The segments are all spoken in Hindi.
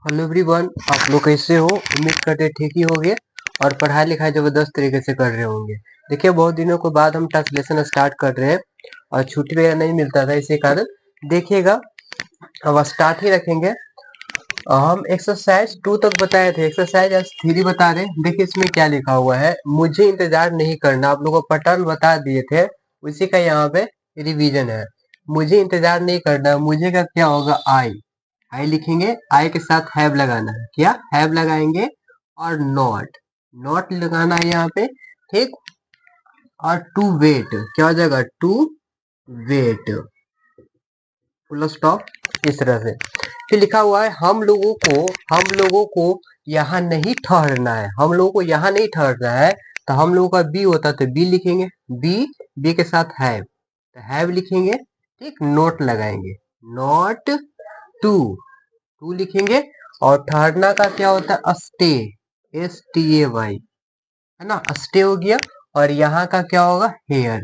हेलो एवरीवन, आप लोग कैसे हो? उम्मीद करते ठीक ही होंगे और पढ़ाई लिखाई जबरदस्त तरीके से कर रहे होंगे। देखिए, बहुत दिनों के बाद हम ट्रांसलेशन स्टार्ट कर रहे हैं और छुट्टी वगैरह नहीं मिलता था, इसी कारण देखिएगा अब स्टार्ट ही रखेंगे। हम एक्सरसाइज 2 तक बताए थे, एक्सरसाइज आज 3 बता रहे हैं। देखिए इसमें क्या लिखा हुआ है, मुझे इंतजार नहीं करना। आप लोगों को पैटर्न बता दिए थे, उसी का यहाँ पे रिवीजन है। मुझे इंतजार नहीं करना, मुझे का क्या होगा? आई लिखेंगे, आई के साथ हैव लगाना है। क्या हैव लगाएंगे? और नॉट, नॉट लगाना है यहाँ पे, ठीक। और टू वेट क्या हो जाएगा? टू वेट, फुल स्टॉप, इस तरह से। फिर लिखा हुआ है हम लोगों को यहाँ नहीं ठहरना है। हम लोगों को यहाँ नहीं ठहरना है, तो हम लोगों का बी होता तो बी लिखेंगे, बी के साथ हैव, तो हैव लिखेंगे, ठीक। नोट लगाएंगे, नॉट टू लिखेंगे। और ठहरना का क्या होता है? स्टे, STAY, है ना, स्टे हो गया। और यहाँ का क्या होगा? हेयर,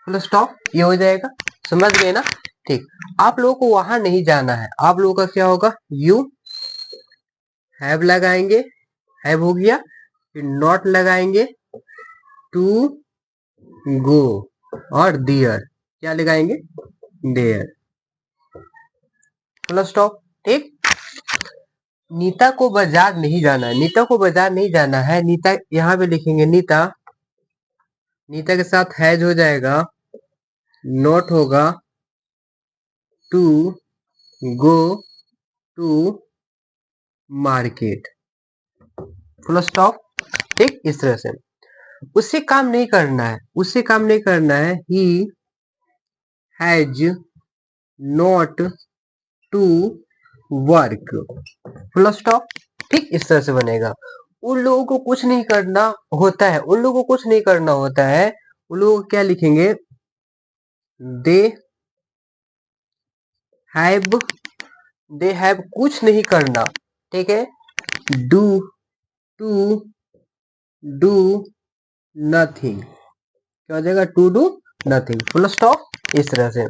फुल स्टॉप, ये हो जाएगा। समझ गए ना? ठीक। आप लोगों को वहां नहीं जाना है, आप लोगों का क्या होगा? यू हैव लगाएंगे, हैव हो गया। फिर नॉट लगाएंगे, टू गो। और डियर क्या लगाएंगे? डेयर, फुल स्टॉप, ठीक। नीता को बाजार नहीं जाना है, नीता को बाजार नहीं जाना है। नीता यहाँ पे लिखेंगे, नीता, नीता के साथ हैज हो जाएगा, नोट होगा, to go to market, full stop, ठीक। इस तरह से उससे काम नहीं करना है, उससे काम नहीं करना है। He has not to work, full stop, ठीक। इस तरह से बनेगा। उन लोगों को कुछ नहीं करना होता है, उन लोगों को कुछ नहीं करना होता है। उन लोगों को क्या लिखेंगे? दे हैव, दे हैव कुछ नहीं करना, ठीक है। डू, टू डू नथिंग, क्या हो जाएगा? To do nothing, full stop, इस तरह से।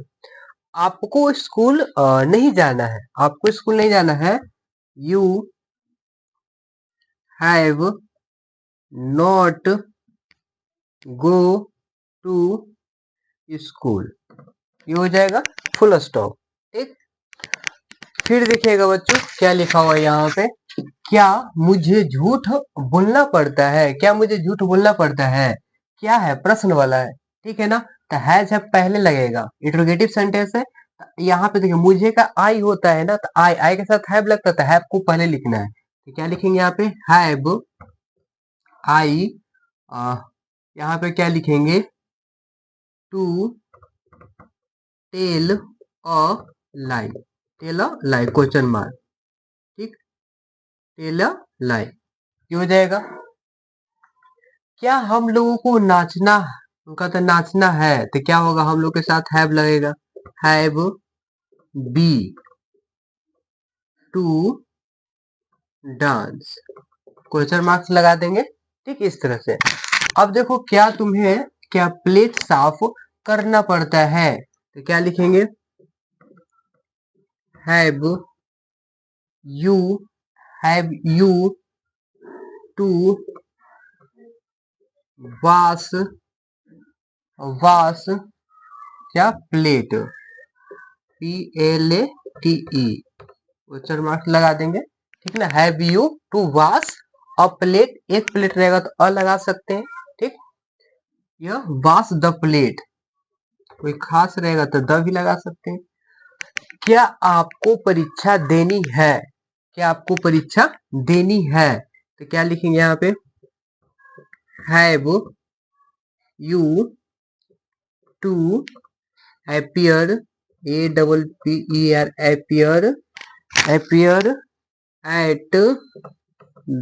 आपको स्कूल नहीं जाना है, आपको स्कूल नहीं जाना है। You have not go to school, ये हो जाएगा, फुल स्टॉप, ठीक। फिर देखिएगा बच्चों क्या लिखा हुआ है यहाँ पे, क्या मुझे झूठ बोलना पड़ता है? क्या मुझे झूठ बोलना पड़ता है? क्या है? प्रश्न वाला है, ठीक है ना। तो हैज है पहले लगेगा, इंट्रोगेटिव सेंटेंस है। यहाँ पे देखिए, मुझे का आई होता है ना, तो आई के साथ हैव लगता है, तो हैव को पहले लिखना है। तो क्या लिखेंगे यहाँ पे? हैव आई, यहाँ पे क्या लिखेंगे? To tell a lie, tell a lie, question mark, ठीक। टेल अ लाई, ये हो जाएगा। क्या हम लोगों को नाचना, उनका तो नाचना है, तो क्या होगा? हम लोग के साथ हैव लगेगा, have be to dance, question marks लगा देंगे, ठीक। इस तरह से। अब देखो, क्या तुम्हें, क्या प्लेट साफ करना पड़ता है? तो क्या लिखेंगे? Have you, have you to wash, wash क्या? प्लेट, PLATE, क्वेश्चन मार्क्स लगा देंगे, ठीक ना। Have you to wash a plate, एक प्लेट रहेगा तो अ लगा सकते हैं, ठीक। यह वॉश द प्लेट, कोई खास रहेगा तो द भी लगा सकते हैं। क्या आपको परीक्षा देनी है? क्या आपको परीक्षा देनी है? तो क्या लिखेंगे यहाँ पे? Have you to appear, APPER, appear at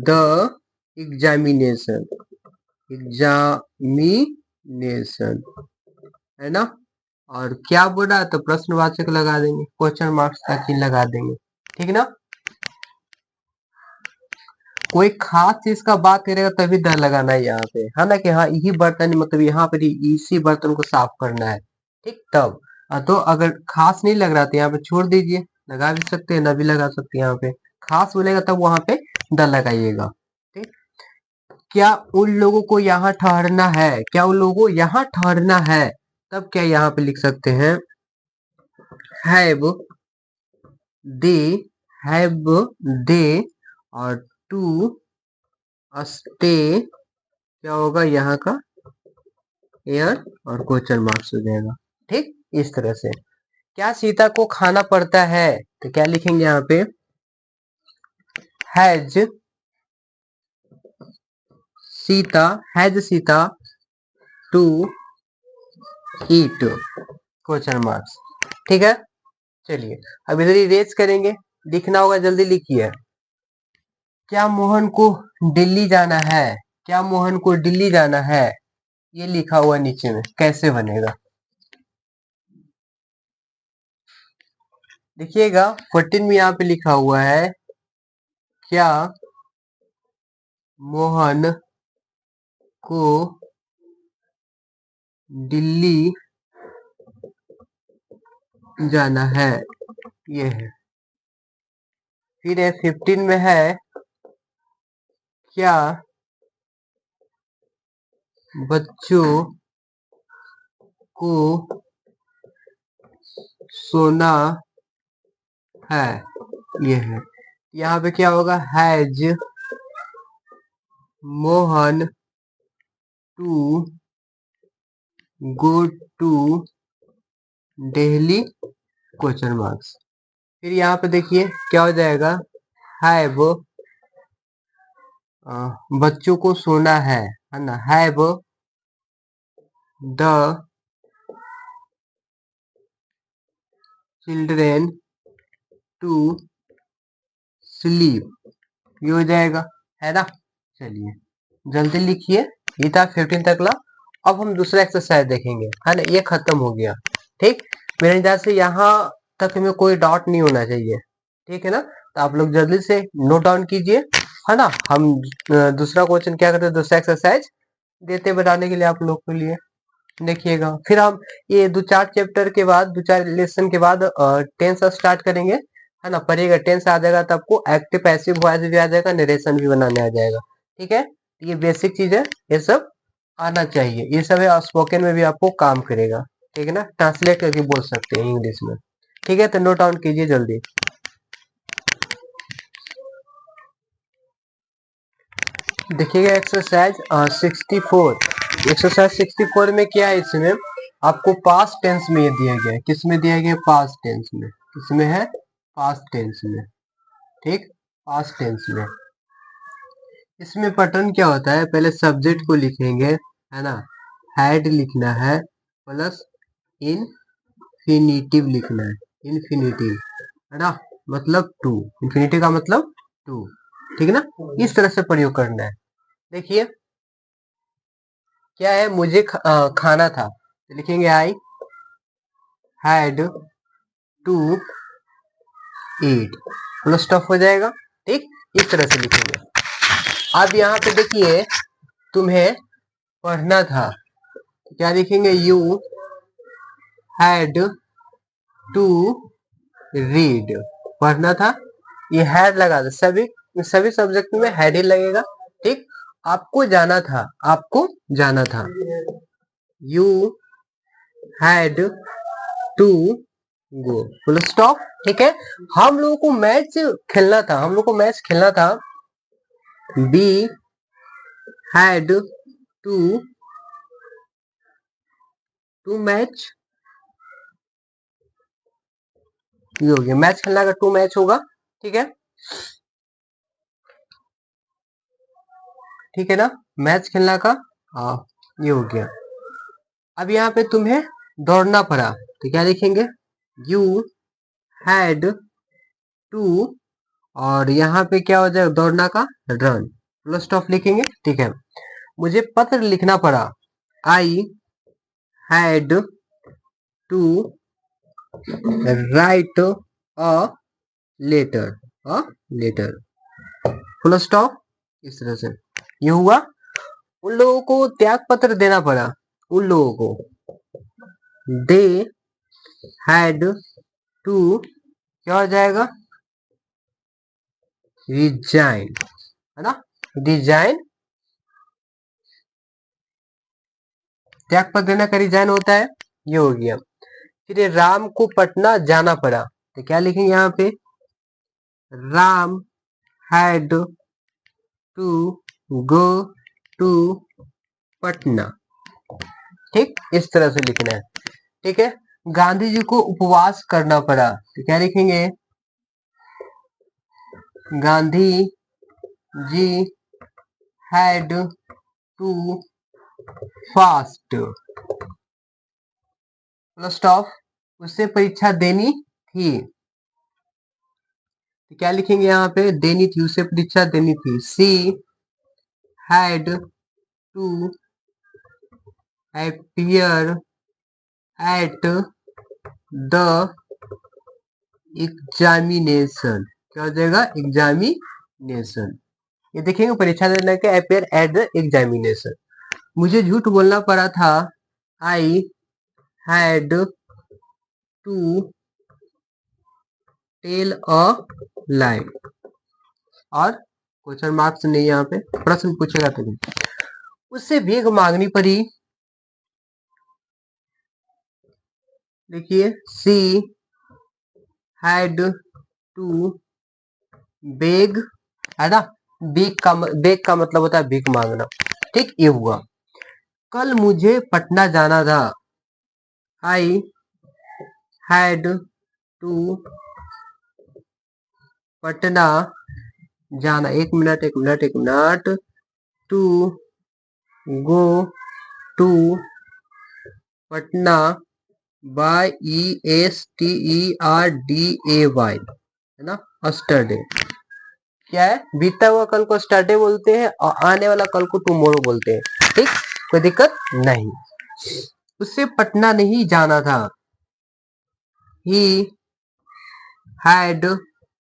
the examination, examination, है ना। और क्या बोला? तो प्रश्नवाचक लगा देंगे, क्वेश्चन मार्क्स का चिन्ह लगा देंगे, ठीक ना। कोई खास चीज का बात करेगा तभी द लगाना है यहाँ पे, है ना, कि हाँ यही बर्तन, मतलब यहाँ पे इसी बर्तन को साफ करना है, ठीक। तब तो अगर खास नहीं लग रहा तो यहाँ पे छोड़ दीजिए, लगा भी सकते हैं, ना भी लगा सकते हैं। यहाँ पे खास बोलेगा तब वहां पे द लगाइएगा। ठीक। क्या उन लोगों को यहाँ ठहरना है, क्या उन लोगों को यहाँ ठहरना है, तब क्या यहाँ पे लिख सकते हैं हैव दे, हैव दे, और टू स्टे क्या होगा यहाँ का एयर और क्वेश्चन मार्क्स हो जाएगा। ठीक, इस तरह से। क्या सीता को खाना पड़ता है, तो क्या लिखेंगे यहाँ पे has Sita, has Sita to eat question marks. ठीक है, चलिए अब इधर इरेज करेंगे, लिखना होगा, जल्दी लिखिए। क्या मोहन को दिल्ली जाना है, क्या मोहन को दिल्ली जाना है, ये लिखा हुआ नीचे में, कैसे बनेगा देखिएगा। 14 में यहाँ पे लिखा हुआ है क्या मोहन को दिल्ली जाना है, ये है। फिर 15 में है क्या बच्चों को सोना है, ये है। यहाँ पे क्या होगा has Mohan to go to Delhi question marks. फिर यहाँ पे देखिए क्या हो जाएगा हैव बच्चों को सोना है ना, have the children to sleep, ये हो जाएगा, है ना। चलिए जल्दी लिखिए, ये था 15 तक ला। अब हम दूसरा एक्सरसाइज देखेंगे, है ना, ये खत्म हो गया। ठीक, मेरे अंदाज से यहाँ तक में कोई डाउट नहीं होना चाहिए। ठीक है ना, तो आप लोग जल्दी से नोट डाउन कीजिए, है ना। हम दूसरा क्वेश्चन क्या करते हैं, दूसरा एक्सरसाइज देते बताने के लिए आप लोग के लिए। देखिएगा फिर हम ये 2-4 चैप्टर के बाद, 2-4 लेसन के बाद टेंस स्टार्ट करेंगे, है ना। पढ़िएगा, टेंस आ जाएगा तो आपको एक्टिव पैसिव वॉइस भी आ जाएगा, नरेशन भी बनाने आ जाएगा। ठीक है, ये बेसिक चीज है, ये सब आना चाहिए, ये सब है, स्पोकन में भी आपको काम करेगा। ठीक है ना, ट्रांसलेट करके बोल सकते हैं इंग्लिश में। ठीक है, तो नोट डाउन कीजिए जल्दी। देखिएगा एक्सरसाइज 64। एक्सरसाइज 64 में क्या है, इसमें आपको पास्ट टेंस में ये दिया गया है। किस में दिया गया है, पास्ट टेंस में। किसमें है, पास्ट टेंस में। ठीक, पास्ट टेंस में। इसमें पैटर्न क्या होता है, पहले सब्जेक्ट को लिखेंगे, है ना, हैड लिखना है, प्लस इनफिनिटिव लिखना है, इनफिनिटिव, है ना, मतलब टू, इन्फिनिटिव का मतलब टू। ठीक है ना, इस तरह से प्रयोग करना है। देखिए क्या है, मुझे खाना था, तो लिखेंगे I had to eat, full stop हो जाएगा। ठीक, इस तरह से लिखेंगे। अब यहाँ पे देखिए तुम्हें पढ़ना था, तो क्या लिखेंगे, यू हैड टू रीड, पढ़ना था, ये हैड लगा दो, सभी सभी सब्जेक्ट में हैड ही लगेगा। ठीक, आपको जाना था, आपको जाना था, you had to go, full stop. ठीक है, हम लोगों को मैच खेलना था, हम लोग को मैच खेलना था, we had to to match, ये हो गया, मैच खेलना का टू मैच होगा। ठीक है, ठीक है ना, मैच खेलना का ये हो गया। अब यहाँ पे तुम्हें दौड़ना पड़ा, तो क्या लिखेंगे, यू हैड टू, और यहाँ पे क्या हो जाएगा, दौड़ना का रन, फुल स्टॉप लिखेंगे। ठीक है, मुझे पत्र लिखना पड़ा, I had to write a letter, a letter, full stop. इस तरह से ये हुआ। उन लोगों को त्याग पत्र देना पड़ा, उन लोगों को दे हैड टू क्या हो जाएगा, रिजाइन, है ना, रिजाइन, त्याग पत्र देने का रिजाइन होता है, ये हो गया। फिर राम को पटना जाना पड़ा, तो क्या लिखेंगे यहाँ पे, Ram had to go to Patna. ठीक, इस तरह से लिखना है। ठीक है, गांधी जी को उपवास करना पड़ा, तो क्या लिखेंगे, Gandhi ji had to fast, plus stop, उससे परीक्षा देनी थी, तो क्या लिखेंगे यहाँ पे, देनी थी, उससे परीक्षा देनी थी, she had to appear at the examination, क्या हो जाएगा, एग्जामिनेशन, ये देखेंगे परीक्षा देने के, appear at the examination। मुझे झूठ बोलना पड़ा था, I had to tell a lie, और क्वेश्चन मार्क्स नहीं, यहाँ पे प्रश्न पूछेगा तो उससे भीख मांगनी पड़ी, देखिए सी हैड टू बेग, है ना, बेग का मतलब होता है भीख मांगना। ठीक, ये हुआ। कल मुझे पटना जाना था, आई हैड टू पटना जाना, एक minute, to go to Patna by ESTERDAY, है ना, अस्टरडे। क्या है, बीता हुआ कल को स्टरडे बोलते हैं और आने वाला कल को टुमारो बोलते हैं। ठीक, कोई दिक्कत नहीं। उससे पटना नहीं जाना था, he had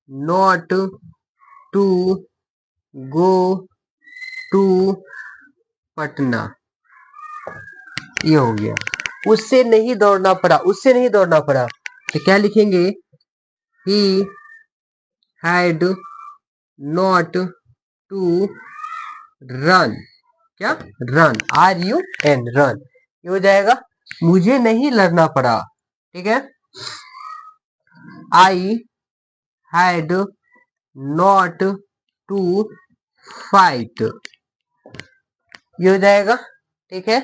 not to go to Patna, ये हो गया। उससे नहीं दौड़ना पड़ा, उससे नहीं दौड़ना पड़ा, तो क्या लिखेंगे, he had not to run, क्या, रन, RUN, रन, ये हो जाएगा। मुझे नहीं लड़ना पड़ा, ठीक है, I had not to fight, ये हो जाएगा। ठीक है,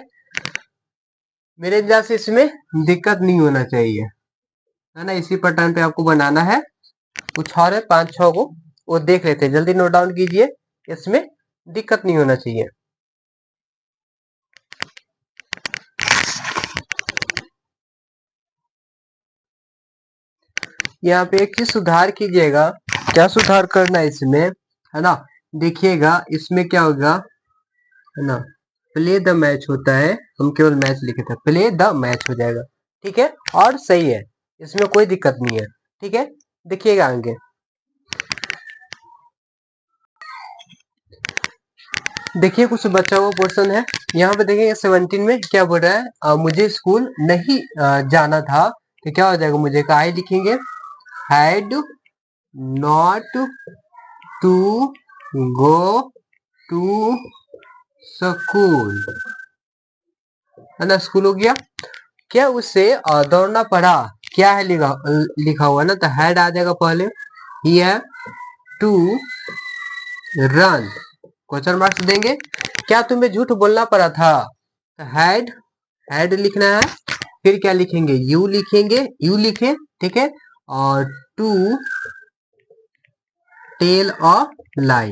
मेरे ख्याल से इसमें दिक्कत नहीं होना चाहिए, है ना, इसी पैटर्न पे आपको बनाना है। कुछ और है 5-6 को, वो देख लेते हैं, जल्दी नोट डाउन कीजिए, इसमें दिक्कत नहीं होना चाहिए। यहाँ पे एक चीज सुधार कीजिएगा, क्या सुधार करना है इसमें, है ना, देखिएगा इसमें क्या होगा, है ना, प्ले द मैच होता है, हम केवल मैच लिखे थे, प्ले द मैच हो जाएगा। ठीक है, और सही है, इसमें कोई दिक्कत नहीं है। ठीक है, देखिएगा आगे, देखिए कुछ बचा हुआ पोर्शन है, यहाँ पे देखिए 17 में क्या बोल रहा है, मुझे स्कूल नहीं जाना था, तो क्या हो जाएगा, मुझे का आई लिखेंगे, had not to go to school, है ना, स्कूल हो गया। क्या उससे दौड़ना पड़ा, क्या है लिखा हुआ ना, तो हैड आ जाएगा पहले, ही है टू रन, क्वेश्चन मार्क्स देंगे। क्या तुम्हें झूठ बोलना पड़ा था, हैड, हैड लिखना है, फिर क्या लिखेंगे, यू लिखेंगे, यू लिखे, ठीक है, और टू टेल अ लाई,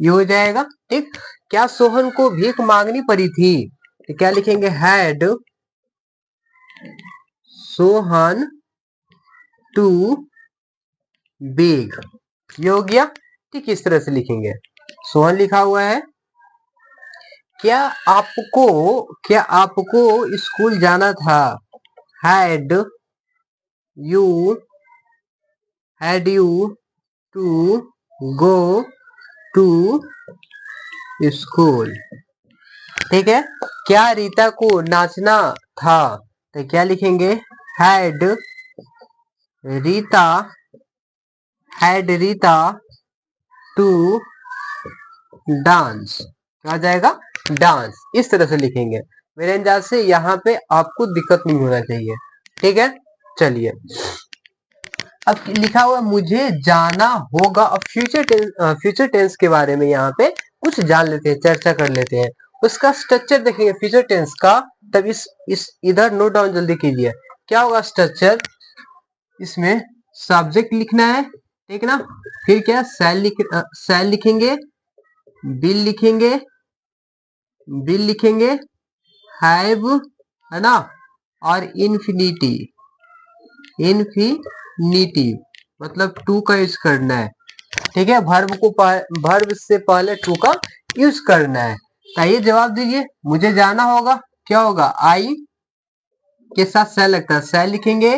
ये हो जाएगा। ठीक, क्या सोहन को भीख मांगनी पड़ी थी, तो क्या लिखेंगे, हैड सोहन टू बेग, ये हो गया। ठीक, इस तरह से लिखेंगे, सोहन लिखा हुआ है। क्या आपको, क्या आपको स्कूल जाना था, had you, had you to go to school, ठीक है। क्या रीता को नाचना था, तो क्या लिखेंगे, had Rita had Rita to dance. क्या आ जाएगा? डांस। इस तरह से लिखेंगे। मेरे अंदाज से यहाँ पे आपको दिक्कत नहीं होना चाहिए। ठीक है, चलिए अब लिखा हुआ मुझे जाना होगा। अब फ्यूचर टेंस के बारे में यहाँ पे कुछ जान लेते हैं, चर्चा कर लेते हैं। उसका स्ट्रक्चर देखेंगे फ्यूचर टेंस का। तब इस इधर नोट डाउन जल्दी कीजिए। क्या होगा स्ट्रक्चर? इसमें सब्जेक्ट लिखना है, ठीक ना। फिर क्या? सेल लिखेंगे, बिल लिखेंगे, हैव, है ना, और इन्फिनिटिव मतलब टू का यूज करना है। ठीक है, वर्ब से पहले टू का यूज करना है। तो ये जवाब दीजिए। मुझे जाना होगा, क्या होगा? आई के साथ सेल लगता है, सेल लिखेंगे,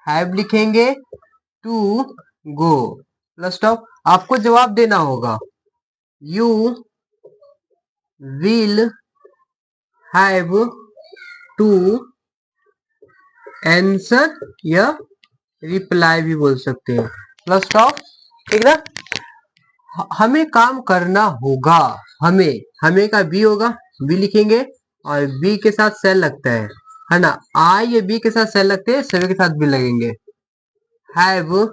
हैव लिखेंगे, टू गो प्लस स्टॉप। आपको जवाब देना होगा you will have to answer या रिप्लाई भी बोल सकते हैं, प्लस स्टॉप। ठीक ना। हमें काम करना होगा। हमें का बी होगा, बी लिखेंगे और बी के साथ सेल लगता है ना। आई या बी के साथ सेल लगते हैं, सभी के साथ बी लगेंगे। हैव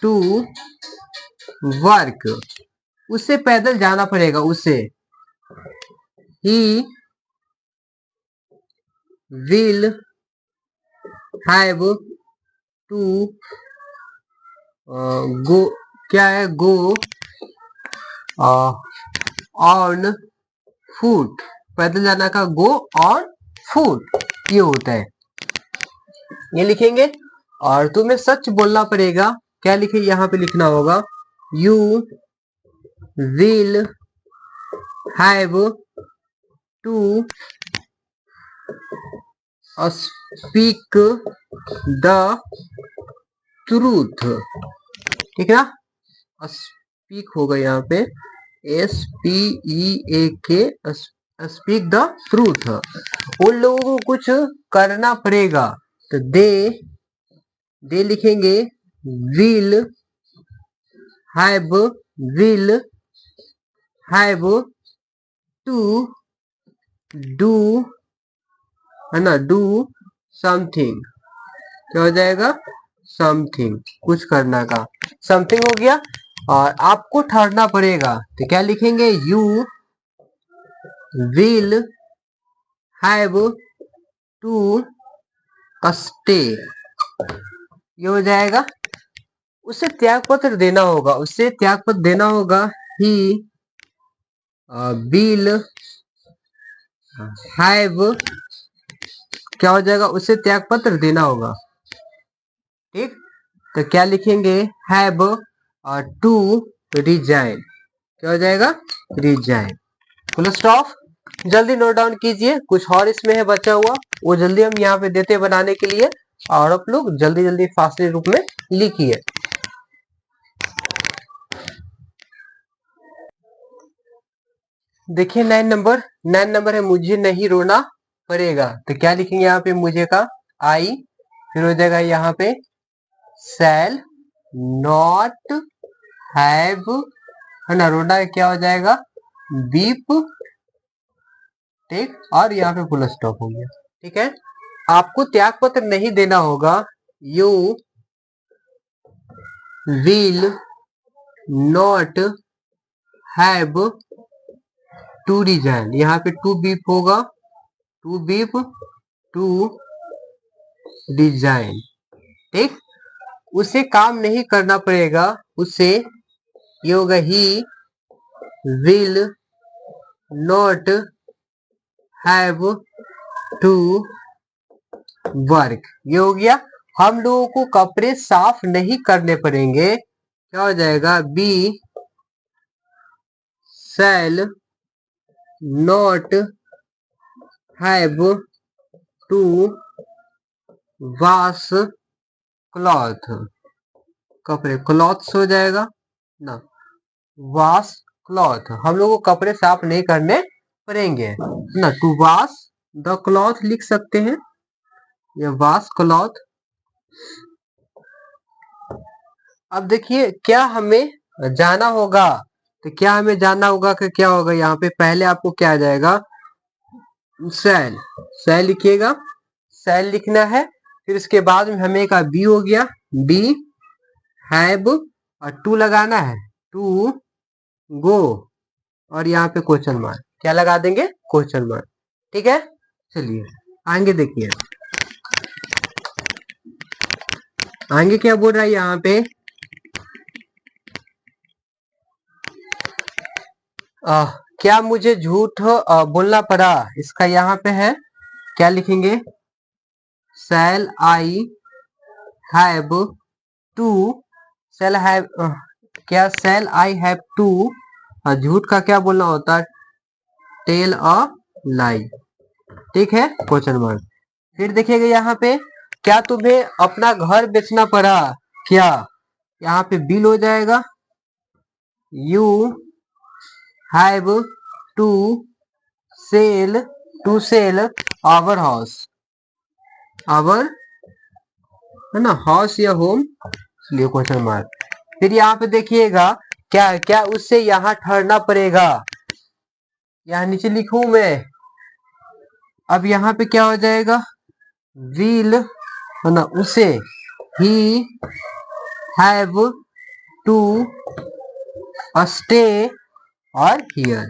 टू वर्क, उससे पैदल जाना पड़ेगा, उसे। He will have to go, क्या है? गो ऑन फुट, पैदल जाना का गो ऑन फुट, ये होता है। ये लिखेंगे और तुम्हें सच बोलना पड़ेगा। क्या लिखे? यहाँ पे लिखना होगा you will have to speak the truth. ठीक है ना। स्पीक होगा यहाँ पे SPEAK, स्पीक द ट्रूथ। उन लोगों को कुछ करना पड़ेगा, तो दे लिखेंगे विल हैव टू डू, है ना, डू समथिंग। क्या हो जाएगा? समथिंग, कुछ करना का। समथिंग हो गया। और आपको ठहरना पड़ेगा, तो क्या लिखेंगे? You will have to stay, ये हो जाएगा। उसे त्याग पत्र देना होगा। ही विल हैव, क्या हो जाएगा? उसे त्याग पत्र देना होगा। ठीक, तो क्या लिखेंगे? Have to resign. क्या हो जाएगा? Resign, full stop. जल्दी नोट डाउन कीजिए। कुछ और इसमें है बचा हुआ, वो जल्दी हम यहाँ पे देते बनाने के लिए, और आप लोग जल्दी जल्दी फासले रूप में लिखिए। देखिए 9 नंबर है मुझे नहीं रोना पड़ेगा। तो क्या लिखेंगे यहाँ पे? मुझे का आई, फिर हो जाएगा यहाँ पे शैल नॉट हैव, है ना, रोना क्या हो जाएगा? बीप। ठीक, और यहाँ पे फुल स्टॉप हो गया। ठीक है, आपको त्याग पत्र नहीं देना होगा। You will not have to resign, यहाँ पे टू बीप होगा, टू रिजाइन। ठीक, उसे काम नहीं करना पड़ेगा, उसे। ये होगा he will not have to work, ये हो गया। हम लोगों को कपड़े साफ नहीं करने पड़ेंगे। क्या हो जाएगा? We shall not have to wash cloth, कपड़े, क्लॉथ्स हो जाएगा ना, वॉश क्लॉथ। हम लोग को कपड़े साफ नहीं करने पड़ेंगे ना। टू वॉश द क्लॉथ लिख सकते हैं, या वॉश क्लॉथ। अब देखिए क्या हमें जाना होगा, तो क्या हमें जानना होगा कि क्या होगा यहाँ पे। पहले आपको क्या आ जाएगा, सेल, सेल लिखिएगा, सेल लिखना है। फिर इसके बाद में हमें का बी हो गया, बी हैव, और टू लगाना है, टू गो, और यहाँ पे क्वेश्चन मार्क, क्या लगा देंगे, क्वेश्चन मार्क। ठीक है, चलिए आगे देखिए, आगे क्या बोल रहा है यहाँ पे। क्या मुझे झूठ बोलना पड़ा, इसका यहाँ पे है, क्या लिखेंगे, shall I have to, shall have, क्या सेल आई हैव टू, झूठ का क्या बोलना होता है, टेल अ लाई। ठीक है, क्वेश्चन मार्क। फिर देखिएगा यहाँ पे, क्या तुम्हें अपना घर बेचना पड़ा, क्या, यहाँ पे बिल हो जाएगा, you have to sell, to sell our house, our है ना, हाउस या होम, इसलिए क्वेश्चन मार्क। फिर यहाँ पे देखिएगा, क्या क्या उससे यहाँ ठहरना पड़ेगा, यहाँ नीचे लिखूं मैं। अब यहाँ पे क्या हो जाएगा, विल है ना, उसे, ही हैव टू स्टे और हियर,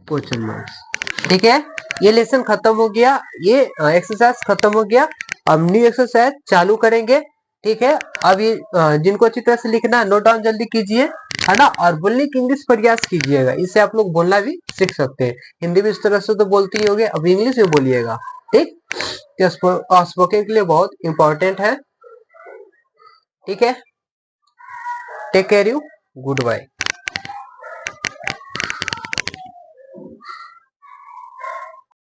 क्वेश्चन मार्क्स। ठीक है, ये लेसन खत्म हो गया, ये एक्सरसाइज खत्म हो गया। अब न्यू एक्सरसाइज चालू करेंगे। ठीक है, अब ये जिनको अच्छी तरह से लिखना है नोट डाउन जल्दी कीजिए, है ना, और बोलने की इंग्लिश प्रयास कीजिएगा, इससे आप लोग बोलना भी सीख सकते हैं। हिंदी भी इस तरह से तो बोलते ही होंगे, अब इंग्लिश में बोलिएगा। ठीक, स्पोकन के लिए बहुत इंपॉर्टेंट है। ठीक है, take care you, good bye.